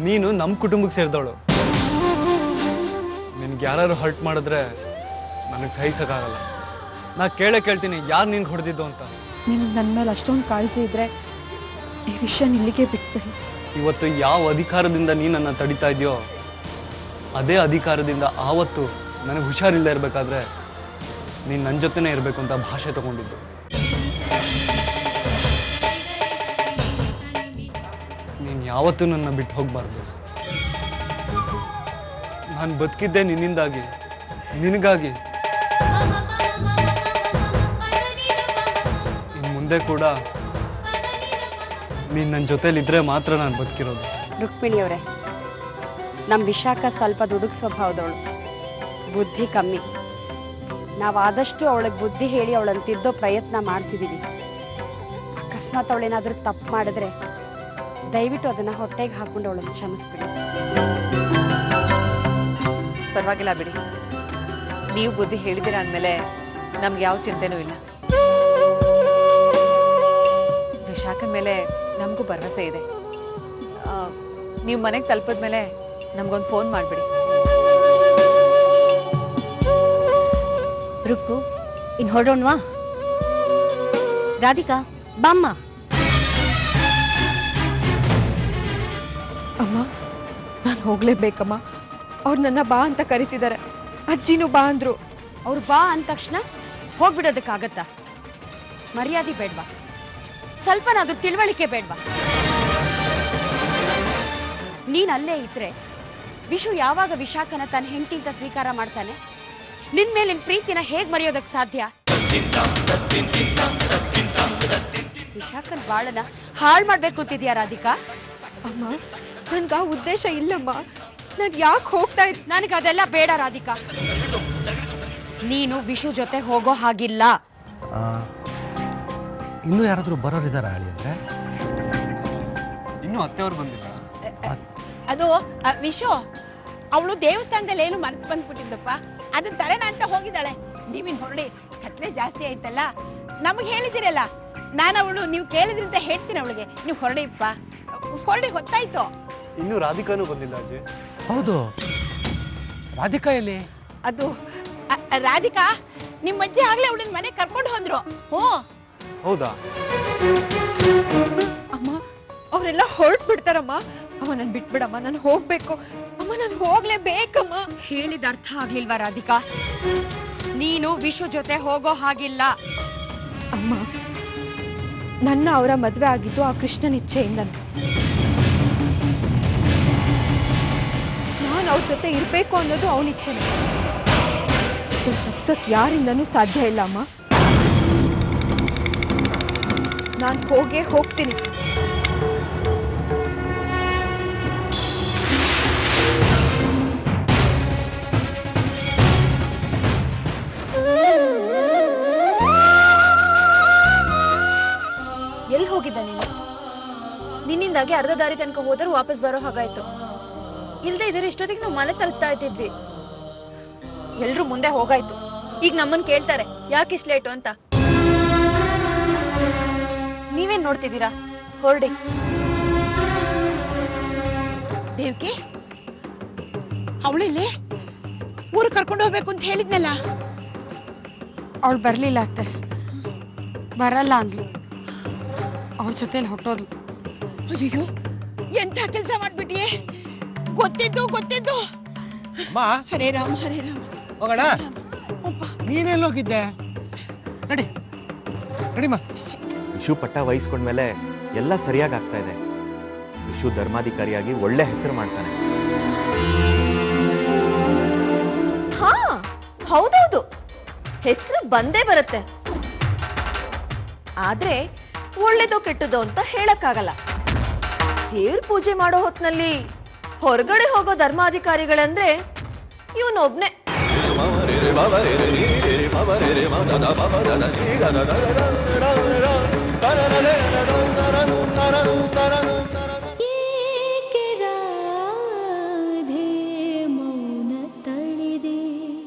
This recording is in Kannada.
ನೀನು ನಮ್ಮ ಕುಟುಂಬಕ್ಕೆ ಸೇರಿದವಳು. ನಿನ್ಗೆ ಯಾರು ಹರ್ಟ್ ಮಾಡಿದ್ರೆ ನನಗೆ ಸಹಿಸಕ್ಕಾಗಲ್ಲ. ನಾ ಕೇಳ್ತೀನಿ, ಯಾರು ನಿನ್ಗೆ ಹೊಡೆದಿದ್ದು ಅಂತ. ನಿಮ್ಗೆ ನನ್ನ ಮೇಲೆ ಅಷ್ಟೊಂದು ಕಾಳಜಿ ಇದ್ರೆ ಈ ವಿಷಯ ಇಲ್ಲಿಗೆ ಬಿಟ್ಬಿಡಿ. ಇವತ್ತು ಯಾವ ಅಧಿಕಾರದಿಂದ ನೀನು ನನ್ನ ತಡಿತಾ ಇದೆಯೋ ಅದೇ ಅಧಿಕಾರದಿಂದ ಆವತ್ತು ನನಗೆ ಹುಷಾರಿಲ್ಲ ಇರಬೇಕಾದ್ರೆ ನೀನು ನನ್ನ ಜೊತೆನೇ ಇರಬೇಕು ಅಂತ ಭಾಷೆ ತಗೊಂಡಿದ್ದು. ನೀನು ಯಾವತ್ತೂ ನನ್ನ ಬಿಟ್ಟು ಹೋಗ್ಬಾರ್ದು. ನಾನು ಬದುಕಿದ್ದೆ ನಿನ್ನಿಂದಾಗಿ, ನಿನಗಾಗಿ. ಇನ್ನು ಮುಂದೆ ಕೂಡ ನೀನು ನನ್ನ ಜೊತೆಲಿದ್ರೆ ಮಾತ್ರ ನಾನು ಬದುಕಿರೋದು. ರುಕ್ಮಿಣಿಯವರೇ, ನಮ್ಮ ವಿಶಾಖ ಸ್ವಲ್ಪ ದುಡುಕ್ ಸ್ವಭಾವದವಳು, ಬುದ್ಧಿ ಕಮ್ಮಿ. ನಾವು ಆದಷ್ಟು ಅವಳಿಗೆ ಬುದ್ಧಿ ಹೇಳಿ ಅವಳನ್ನು ತಿದ್ದೋ ಪ್ರಯತ್ನ ಮಾಡ್ತಿದ್ದೀವಿ. ಅಕಸ್ಮಾತ್ ಅವಳೇನಾದ್ರೂ ತಪ್ಪು ಮಾಡಿದ್ರೆ ದಯವಿಟ್ಟು ಅದನ್ನ ಹೊಟ್ಟೆಗೆ ಹಾಕೊಂಡು ಅವಳನ್ನು ಕ್ಷಮಿಸ್ಬಿಡಿ. ಪರವಾಗಿಲ್ಲ ಬಿಡಿ, ನೀವು ಬುದ್ಧಿ ಹೇಳಿದಿರ ಅಂದಮೇಲೆ ನಮ್ಗೆ ಯಾವ ಚಿಂತೆನೂ ಇಲ್ಲ. ವಿಶಾಖನ ಮೇಲೆ ನಮಗೂ ಭರವಸೆ ಇದೆ. ನೀವು ಮನೆಗೆ ತಲುಪಿದ್ಮೇಲೆ ನಮ್ಗೊಂದು ಫೋನ್ ಮಾಡಿಬಿಡಿ. ರುಕ್ಕು, ಇನ್ ಹೊರಡೋಣವಾ? ರಾಧಿಕಾ ಬಾಮ್ಮ. ಅಮ್ಮ, ನಾನು ಹೋಗ್ಲೇಬೇಕಮ್ಮ. ಅವ್ರು ನನ್ನ ಬಾ ಅಂತ ಕರಿತಿದ್ದಾರೆ. ಅಜ್ಜಿನೂ ಬಾ ಅಂದ್ರು. ಅವ್ರು ಬಾ ಅಂದ ತಕ್ಷಣ ಹೋಗ್ಬಿಡೋದಕ್ಕಾಗತ್ತಾ? ಮರ್ಯಾದೆ ಬೇಡ್ವಾ? ಸ್ವಲ್ಪನಾದ್ರೂ ತಿಳುವಳಿಕೆ ಬೇಡ್ವಾ? ನೀನ್ ಅಲ್ಲೇ ಇದ್ರೆ ವಿಶು ಯಾವಾಗ ವಿಶಾಖನ ತನ್ನ ಹೆಂಡತಿ ಅಂತ ಸ್ವೀಕಾರ ಮಾಡ್ತಾನೆ? ನಿನ್ ಮೇಲಿನ ಪ್ರೀತಿನ ಹೇಗ್ ಮರೆಯೋದಕ್ ಸಾಧ್ಯ? ವಿಶಾಖನ್ ಬಾಳನ ಹಾಳು ಮಾಡ್ಬೇಕು ಅಂತಿದ್ಯಾ ರಾಧಿಕಾ? ಅಮ್ಮ, ನನ್ಗ ಉದ್ದೇಶ ಇಲ್ಲಮ್ಮ. ನಾನ್ ಯಾಕೆ ಹೋಗ್ತಾ ಇದ್ ನನಗೆ ಅದೆಲ್ಲ ಬೇಡ ರಾಧಿಕಾ. ನೀನು ವಿಶು ಜೊತೆ ಹೋಗೋ ಹಾಗಿಲ್ಲ. ಇನ್ನೂ ಯಾರಾದ್ರೂ ಬರೋರಿದಾರ ಹೇಳಿ ಅಂದ್ರೆ? ಇನ್ನೂ ಅತ್ತೆಯವ್ರು ಬಂದಿಲ್ಲ. ಅದು ವಿಶು ಅವಳು ದೇವಸ್ಥಾನದಲ್ಲಿ ಏನು ಮರ್ತು ಬಂದ್ಬಿಟ್ಟಿದ್ದಪ್ಪ, ಅದನ್ನ ತರೇನ ಅಂತ ಹೋಗಿದ್ದಾಳೆ. ನೀವಿನ್ ಹೊರಡಿ, ಕತ್ಲೆ ಜಾಸ್ತಿ ಆಯ್ತಲ್ಲ. ನಮಗೆ ಹೇಳಿದಿರಲ್ಲ, ನಾನು ಅವಳು ನೀವು ಕೇಳಿದ್ರಿಂದ ಹೇಳ್ತೀನಿ ಅವಳಿಗೆ. ನೀವು ಹೊರಡಿಪ್ಪ, ಹೊರಡಿ, ಹೊತ್ತಾಯ್ತು. ಇನ್ನೂ ರಾಧಿಕಾನೂ ಬಂದಿಲ್ಲ ಅಜ್ಜಿ. ಹೌದು, ರಾಧಿಕಾ ಎಲ್ಲಿ? ಅದು ರಾಧಿಕಾ ನಿಮ್ಮ ಅಜ್ಜಿ ಆಗ್ಲೇ ಅವಳನ್ನ ಮನೆ ಕರ್ಕೊಂಡು ಹೋದ್ರು. ಹೌದಾ? ಅಮ್ಮ, ಅವರೆಲ್ಲ ಹೊರಟ್ ಬಿಡ್ತಾರಮ್ಮ. ಅಮ್ಮ, ನನ್ ಬಿಟ್ಬಿಡಮ್ಮ, ನಾನು ಹೋಗ್ಬೇಕು. ಅಮ್ಮ, ನಾನು ಹೋಗ್ಲೇಬೇಕಮ್ಮ. ಹೇಳಿದ ಅರ್ಥ ಆಗ್ಲಿಲ್ವಾ ರಾಧಿಕಾ? ನೀನು ವಿಶು ಜೊತೆ ಹೋಗೋ ಹಾಗಿಲ್ಲ. ಅಮ್ಮ, ನನ್ನ ಅವರ ಮದ್ವೆ ಆಗಿದ್ದು ಆ ಕೃಷ್ಣನ ಇಚ್ಛೆಯಿಂದ. ನಾನು ಅವ್ರ ಜೊತೆ ಇರ್ಬೇಕು ಅನ್ನೋದು ಅವನ ಇಚ್ಛೆನೆ. ತಪ್ಸಕ್ ಯಾರಿಂದನೂ ಸಾಧ್ಯ ಇಲ್ಲ ಅಮ್ಮ. ನಾನು ಹೋಗೇ ಹೋಗ್ತೀನಿ. ಎಲ್ಲಿ ಹೋಗಿದ್ದ ನೀನು? ನಿನ್ನಿಂದಾಗಿ ಅರ್ಧ ದಾರಿ ತನಕ ಹೋದ್ರೆ ವಾಪಸ್ ಬರೋ ಹಾಗಾಯ್ತು. ಇಲ್ದೇ ಇದ್ರೆ ಇಷ್ಟೊತ್ತಿಗೆ ನಾವು ಮನೆ ತಲುಪ್ತಾ ಇದ್ವಿ. ಎಲ್ರು ಮುಂದೆ ಹೋಗಾಯ್ತು. ಈಗ ನಮ್ಮನ್ ಕೇಳ್ತಾರೆ ಯಾಕೆ ಇಷ್ಟು ಲೇಟು ಅಂತ. ನೀವೇನ್ ನೋಡ್ತಿದ್ದೀರಾ? ಹೊರಡಿ. ದೇವ್ಕಿ, ಅವಳಿಲ್ಲಿ ಊರು ಕರ್ಕೊಂಡು ಹೋಗ್ಬೇಕು ಅಂತ ಹೇಳಿದ್ನಲ್ಲ. ಅವಳು ಬರ್ಲಿಲ್ಲ ಅತ್ತೆ. ಬರಲ್ಲ ಅಂದ್ಲು. ಅವ್ರ ಜೊತೆಲಿ ಹೊಟ್ಟೋದ್ಲು. ಅಯ್ಯೋ, ಎಂತ ಕೆಲಸ ಮಾಡ್ಬಿಟ್ಟಿಯೇ. ಗೊತ್ತಿದ್ದು ಹರೇ ರಾಮ ಹರೇ ರಾಮ. ಹೋಗೋಣ. ನೀನೆಲ್ಲ ಹೋಗಿದ್ದೆ? ನಡಿ ನಡಿಮ್ಮ. ವಿಶು ಪಟ್ಟ ವಹಿಸ್ಕೊಂಡ್ಮೇಲೆ ಎಲ್ಲ ಸರಿಯಾಗಿ ಆಗ್ತಾ ಇದೆ. ವಿಶು ಧರ್ಮಾಧಿಕಾರಿಯಾಗಿ ಒಳ್ಳೆ ಹೆಸರು ಮಾಡ್ತಾನೆ. ಹಾ, ಹೌದೌದು, ಹೆಸರು ಬಂದೇ ಬರುತ್ತೆ. ಆದ್ರೆ ಒಳ್ಳೇದೋ ಕೆಟ್ಟದೋ ಅಂತ ಹೇಳಕ್ಕಾಗಲ್ಲ. ದೇವ್ರ ಪೂಜೆ ಮಾಡೋ ಹೊತ್ನಲ್ಲಿ ಹೊರಗಡೆ ಹೋಗೋ ಧರ್ಮಾಧಿಕಾರಿಗಳಂದ್ರೆ ಇವನೊಬ್ನೇ. ರ